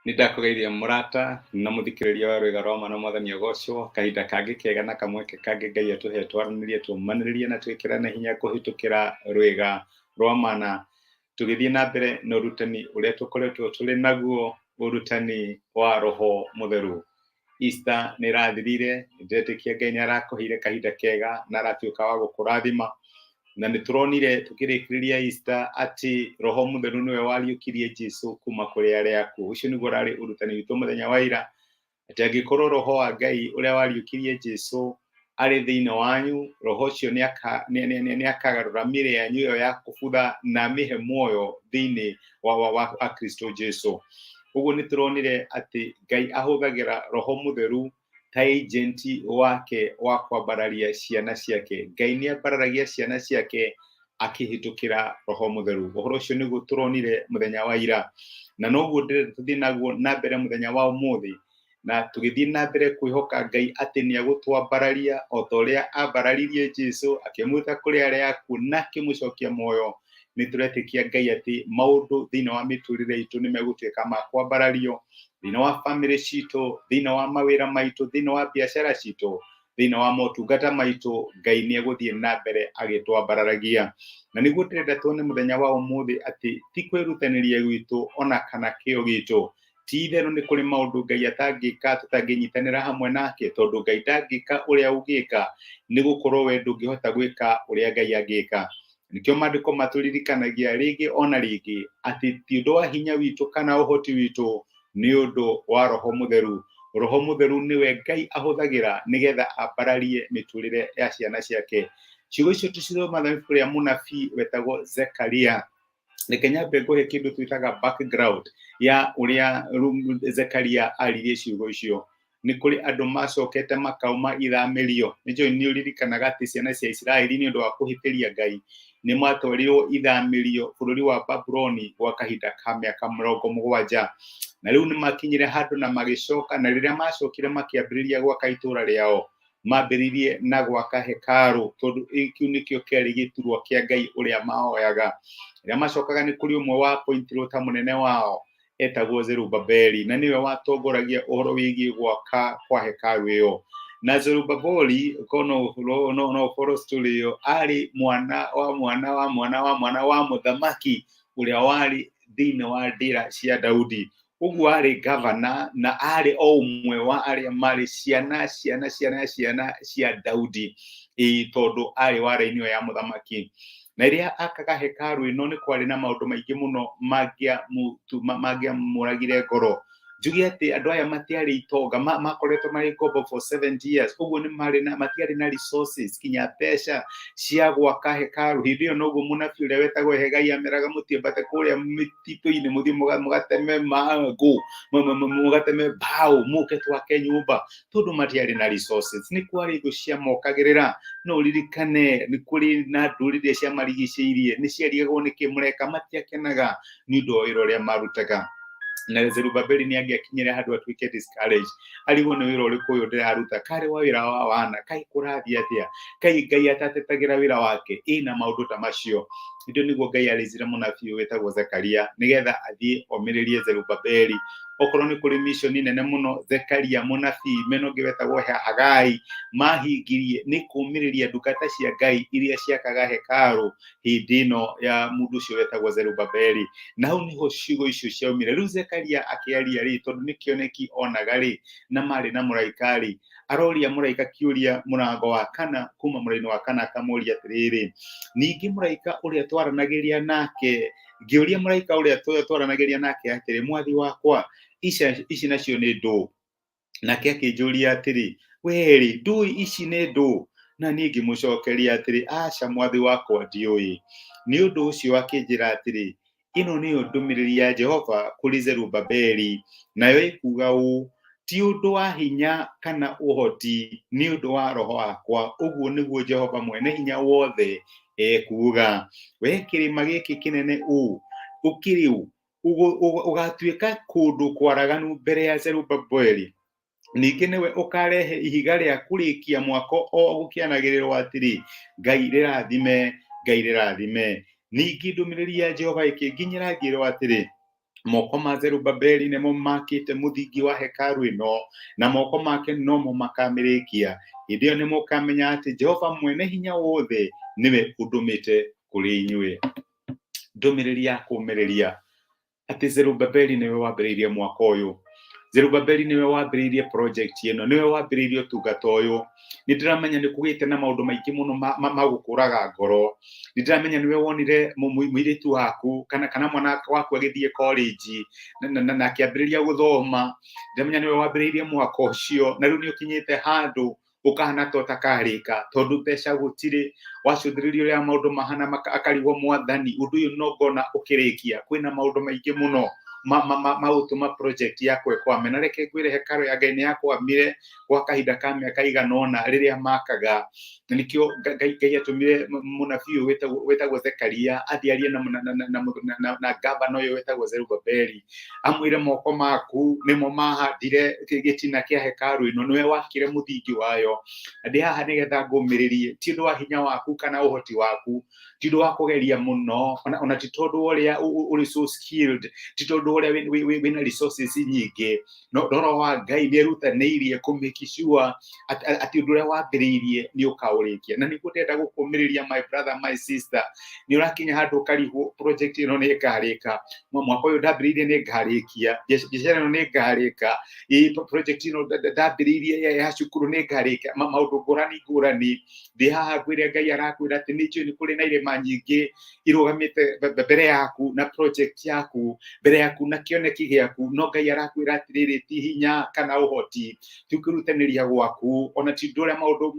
Nindakũgeithia mũrata na mũthikĩrĩria wa Rwĩga rwa Ma na Mwathani agocwo. Kahinda kangĩ kega na kamweke kangĩ Ngai atũhe twaranĩrie tũmanĩrĩrie na twĩkĩrane hinya kũhĩtũkĩra Rwĩga rwa Ma na tũgĩthiĩ na mbere na ũrutani ũrĩa tũkoretwo tũrĩ naguo, ũrutani wa Roho Mũtheru. Easter nĩ ĩrathirire, ndĩretĩkia Ngai nĩ arakũheire kahinda kega na aratuĩka wa gũkũrathima, na nĩ tũronire tũkĩrĩkĩrĩria Easter atĩ Roho Mũtheru nĩwe wariũkirie Jesũ kuma kũrĩ arĩa akuũ. Ũcio nĩguo ũrarĩ ũrutani witũ mũthenya wa ira, atĩ angĩkorwo Roho wa Ngai ũrĩa wariũkirie Jesũ arĩ thĩinĩ wanyu, Roho ũcio nĩ akagarũra mĩĩrĩ yanyu ĩyo ya kũbutha na mĩhe muoyo thĩinĩ wa Kristo Jesũ. Ũguo nĩ tũronire atĩ Ngai ahũthagĩra Roho Mũtheru ta agent wake wa kwambararia ciana ciake. Ngai nĩ ambararagia ciana ciake akĩhĩtũkĩra Roho Mũtheru. Ũhoro ũcio nĩguo tũronire mũthenya wa ira, na noguo tũthiĩ naguo na mbere mũthenya wa ũmũthĩ, na tũgĩthiĩ na mbere kwĩhoka Ngai atĩ nĩ agũtwambararia o ta ũrĩa ambararirie Jesũ akĩmuta kũrĩ arĩa akuũ na akĩmũcokia muoyo. Nĩ tũretĩkia Ngai atĩ maũndũ thĩinĩ wa mĩtũrĩre itũ nĩ megũtuĩka ma kwambarario thĩinĩ wa family citũ, thĩinĩ wa mawĩra maitũ, thĩinĩ wa biacara citũ, thĩinĩ wa motungata maitũ. Ngai nĩ egũthiĩ na mbere agĩtwambararagia, na nĩguo ndĩrenda tuone mũthenya wa ũmũthĩ atĩ ti kwĩrutanĩria gwitũ ona kana kĩo gitũ. Ti itherũ nĩ kũrĩ maũndũ Ngai atangĩka tũtangĩnyitanĩra hamwe nake, tondũ Ngai ndangĩka ũrĩa ũngĩka, nĩ gũkorwo we ndũngĩhota gwĩka ũrĩa Ngai angĩka. Nĩkĩo maandĩko matũririkanagia rĩngĩ ona rĩngĩ atĩ ti ũndũ wa hinya witũ kana ũhoti witũ, nĩ ũndũ wa Roho Mũtheru. Roho Mũtheru nĩwe Ngai ahũthagĩra nĩgetha ambararie mĩtũrĩre ya ciana ciake. Ciugo icio tũcithoma ibuku rĩa mũnabii wetagwo Zekaria. Reke nyambe ngũhe kĩndũ twĩtaga background ya ũrĩa Zekaria aririe ciugo icio. Nĩ kũrĩ andũ macokete makauma ithamĩrio. Nĩ ũririkanaga atĩ ciana cia Isiraeli nĩ ũndũ wa kũhĩtĩria Ngai nĩ matwarirwo ithamĩrio bũrũri wa Babuloni gwa kahinda ka mĩaka 70. Na rĩu nĩ makinyire handũ na magĩcoka, na rĩrĩa macokire makĩambĩrĩria gwaka itũũra rĩao, mambĩrĩirie na gwaka hekarũ, tondũ kĩu nĩkĩo kĩarĩ gĩturwa kĩa Ngai ũrĩa mahoyaga. Rĩrĩa macokaga nĩ kũrĩ ũmwe wa appointirwo ta mũnene wao etagwo Zerubabeli, na nĩwe watongoragia ũhoro wĩgiĩ gwaka kwa hekarũ ĩyo. Na Zerubabeli no follow story ĩyo, arĩ mwana wa mũthamaki ũrĩa warĩ thĩinĩ wa ndĩra cia Daudi. Ũguo arĩ gavana na arĩ o ũmwe wa arĩa marĩ ciana cia Daudi, tondũ arĩ wara-inĩ ĩyo ya mũthamaki. Na rĩrĩa akaga hekarũ ĩno nĩ kwarĩ na maũndũ maingĩ mũno mangĩamũragire ngoro. Njuge atĩ andũ aya matiarĩ itonga, makoretwo marĩ ngombo for 70 years. Ũguo matiarĩ na resources kinya mbeca cia gwaka hekarũ. Hĩndĩ ĩyo noguo mũnabii ũrĩa wetagwo Hegai ameraga mũthiĩ mbate kũrĩa mĩtitũ-inĩ mũthiĩ mũgateme mangũ, mũgateme mbaũ, mũke twake nyũmba, tondũ matiarĩ na resources. Nĩ kwarĩ thũ ciamokagĩrĩra. No ũririkane nĩ kũrĩ na ndũrĩrĩ ciamarigicĩirie, nĩ ciarigagwo nĩkĩ mũreka, matiakenaga nĩ ũndũ wa wĩra ũrĩa marutaga. Na Zerubabeli nĩ angĩakinyire handũ atuĩke discouraged, arigwo nĩ wĩra ũrĩkũ ũyũ ndĩraruta, karĩ wa wĩra wa wana, kaĩ kũrathiĩ atĩa, kaĩ Ngai atatetagĩra wĩra wake, na maũndũ ta macio. Nĩndĩ nĩguo Ngai arĩcire mũnabii wetagwo Zekaria nĩgetha athiĩ omĩrĩrie Zerubabeli. Okorwo nĩ kũrĩ mission nene mũno, Zekaria mũnabii mena ũngĩ wetagwo Hagai mahingirie nĩ kũmĩrĩria ndungata cia Ngai iria ciakaga hekarũ hĩndĩ ĩno ya mũndũ ũcio wetagwo Zerubabeli. Na hau nĩho ciugo icio ciaumire. Rĩu Zekaria akĩaria tondũ nĩ kĩoneki onaga na marĩ na mũraika aroria mũraika kĩũria mũrango wa 4, kuma mũraini wa 4 akamũria atĩrĩrĩ, ningĩ mũraika ũrĩa twaranagĩria nake, ngĩũria mũraika ũrĩa twaranagĩria nake atĩrĩ, mwathi wakwa, ici nacio nĩ ndũ? Nake akĩnjũria atĩrĩ, werĩ ndũĩ ici nĩ ndũ? Na niĩ ngĩmũcokeria atĩrĩ, aca mwathi wakwa ndiũĩ. Nĩ ũndũ ũcio akĩnjĩra atĩrĩ, ĩno nĩyo ndũmĩrĩri ya Jehova kũrĩ Zerubabeli, nayo ĩkuuga ũũ, ti ũndũ wa hinya kana ũhoti, nĩ ũndũ wa Roho wakwa, ũguo nĩguo Jehova mwene hinya wothe ekuuga. We kĩrĩma gĩkĩ kĩnene ũũ, ũkĩrĩ ũũ, ũgatuĩka kũndũ kwaraganu mbere ya Zerubabeli. Ningĩ nĩwe ũkarehe ihiga rĩa kũrĩkia mwako o gũkĩanagĩrĩrwo atĩrĩ, Ngai rĩrathime, Ngai rĩrathime. Ningĩ ndũmĩrĩri ya Jehova ĩkĩnginyĩra ngĩrwo atĩrĩ, moko ma Zerubabeli nimo makite muthingi wa hekaru ino na moko make no mo makamirikia. Idio nimo kamenya ati Jehova mwene hinya wothe niwe udumite kuri inyue. Ndumiriri ya kumireria ati Zerubabeli niwe wambiriirie mwaka uyu. Zerubabeli niwe wambiriirie project ino, niwe wambiriirie utungata uyu. Nidiramenya ni kugite na maundu maingi muno magukuraga ngoro. Nidiramenya niwe wonire muiritu waku kana mwana waku agithie college na akiambiriria guthoma. Nidiramenya niwe wambiriirie mwaka ucio na riu ni ukinyite handu ukahana to takarika tondu mbeca gutiri wacuthiririo ria maundu mahana akarigwo mwathani undu uyu no ngona ukirikia kwina maundu maingi muno mautuma project yako ikwame na reke ngwire hekaru ya Ngai yakwamire gwa kahinda ka miaka iganona riria makaga. Nikio Ngai atumire munabii wetagwo Zekaria athiarie na gavana uyu wetagwo Zerubabeli amwire moko maku nimo mahandire gitina kia hekaru ino niwe wakire muthingi wayo. Ndi haha nigetha ngumiririe ti ndu wa hinya waku kana uhoti waku, ti ndu wa kugeria muno ona ti tondu uria uri so skilled, ti tondu uria wina resources nyingi. No Roho wa Ngai ni erutaniirie kumake sure ati undu uria wambiriirie ni ukaurikia. Na niguo ndenda gukumiriria my brother my sister, ni urakinya handu ukarihu project ino ni ikarika, mwaka uyu ndambiriirie ni ngarikia, biashara ino ni ngarika, project ino ndambiriirie ya cukuru ni ngarika, maundu ngurani. Ndi haha ngwire Ngai arakwira ati ni njui ni kuri na irima nyingi irugamite mbere yaku na project yaku mbere yaku na kioneki giaku. No Ngai arakwira atiriri ti hinya kana uhoti, tukirutaniria gwaku ona ti ndu uria maundu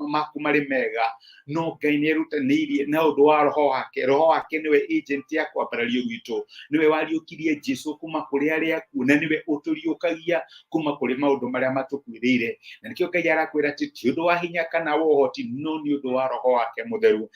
maku mari mega. No Ngai ni erutaniirie na undu wa Roho wake. Roho wake niwe agent ya kwambarario gwitu, niwe wariukirie Jesu kuma kuri aria aku na niwe uturiukagia kuma kuri maundu maria matukwirire. Na nikio Ngai arakwira ati ti undu wa hinya kana uhoti, no ni undu wa Roho wake mutheru.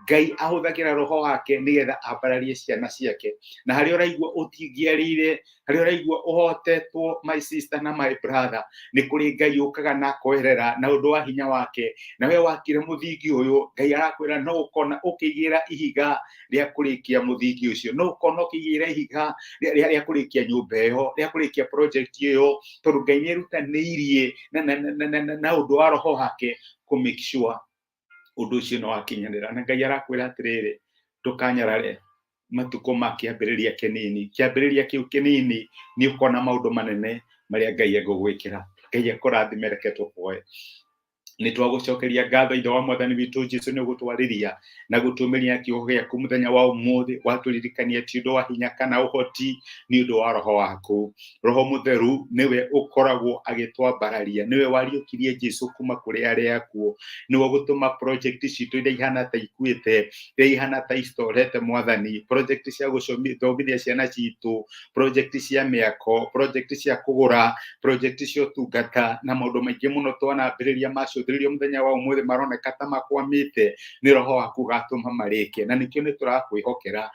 Ngai ahuthagira Roho wake nigetha ambararie ciana ciake. Na hari uraigua utingiarire, hari uraigua uhotetwo my sister na my brother, ni kuri Ngai ukaga na koerera na undu wa hinya wake. Na we wakire muthingi uyu, Ngai arakwira no ukona ukigira ihiga ria kurikia muthingi ucio, no ukona ukigira ihiga ria kurikia nyumba iyo, ria kurikia project iyo, tondu Ngai ni erutaniirie na undu wa Roho wake ku make sure undu ucio no wakinyanira. Na Ngai arakwira atiriri ndukanyarare matuko makiambiriria kinini, kiambiriria kiu kinini ni ukona maundu manene maria Ngai egugwikira. Ngai akurathime, reke tuhoe. Ni twagucokeria ngatho ithe wa mwathani witu Jesu ni gutwariria na gutumiria kiugo giaku muthenya wa umuthi, waturirikania ti undu wa hinya kana uhoti, ni undu wa Roho waku. Roho mutheru niwe ukoragwo agitwambararia, niwe wariukirie Jesu kuma kuri aria akuo, niwe gutuma project citu iria ihana ta ikuite, iria ihana ta istorete mwathani, project cia guthomithia ciana citu, project cia miako, project cia kugura, project cia utungata na maundu maingi muno twanambiriria macio thiririo muthenya wa umuthi maroneka ta makwamite. Ni Roho waku gatuma marike, na nikio ni turakwihokera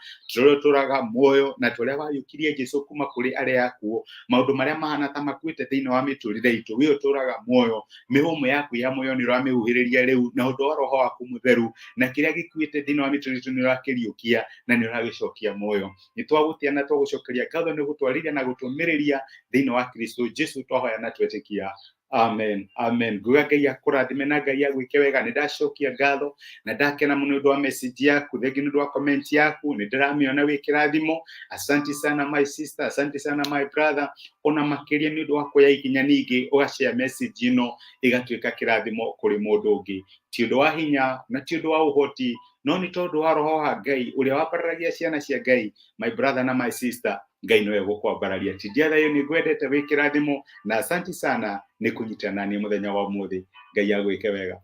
turaga muoyo na turia wayukirie Jesu kuma kuri aria akuo. Maundu maria mahana ta makwite thiini wa miturire itu, wi turaga muoyo, mihumo yaku ya muoyo ni uramiuhiriria riu na undu wa Roho waku mutheru, na kiria gikuite thiini wa miturire itu ni urakiriukia na ni uragicokia muoyo. Ni twagutia na twagucokeria ngatho ni gutwariria na gutumiriria thiini wa Kristo Jesu twahoya na twetikia. Amen, amen. Nguga Ngai akurathime na Ngai agwike wega. Ni ndacokia ngatho na ndakena muno ndu wa message yaku, thengi ndu wa comment yaku, ni ndiramiona wi kirathimo. Asante sana my sister, asante sana my brother, ona makiria ni ndu wa kuya ikinya ningi ugashare message ino igatuika kirathimo kuri mundu ungi. Ti undu wa hinya na ti undu wa uhoti, no ni tondu wa Roho wa Ngai uria wambaragia ciana cia Ngai. My brother na my sister, Ngai no egukwambararia. Ti ndiathayo ni gwendete wi kirathimo na asante sana ni kunyitana ni muthenya wa umuthi. Ngai agwike wega.